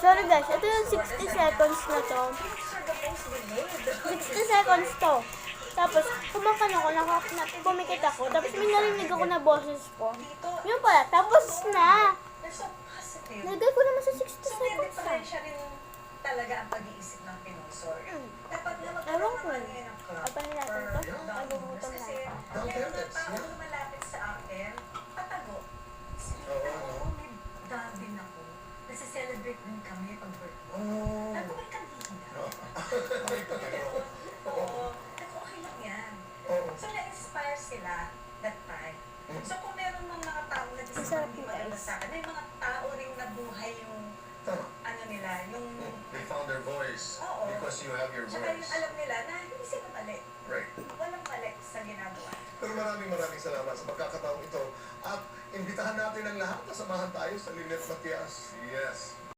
Sorry guys, ito yung 60 seconds na to. 60 seconds to. Tapos, kumakan ako, pumikit ako. Tapos may narinig ako na boses ko. Yun pala, tapos na. Lagay ko naman sa 60 seconds na. Talaga ang pag-iisip ng Pinoy. Dapat na Ewan ko. magkaroon ng club. Apa natin to? Nagugutom na. Kasi meron na tao lumalapit sa akin, patago. Oo, may din ako. Nasa-celebrate din kami pag birthday. Ako may kandila. Oo. Ako okay lang yan. So na-inspire sila that time. So kung meron mga tao na hindi maganda sa akin, may mga tao rin nabuhay yung ano nila, yung They found their voice because you have your tsaka yung voice. alam nila na hindi sila mali. Right. Walang mali sa ginagawa. Pero maraming salamat sa pagkakataong ito. At imbitahan natin ang lahat na samahan tayo sa Linet Matias. Yes.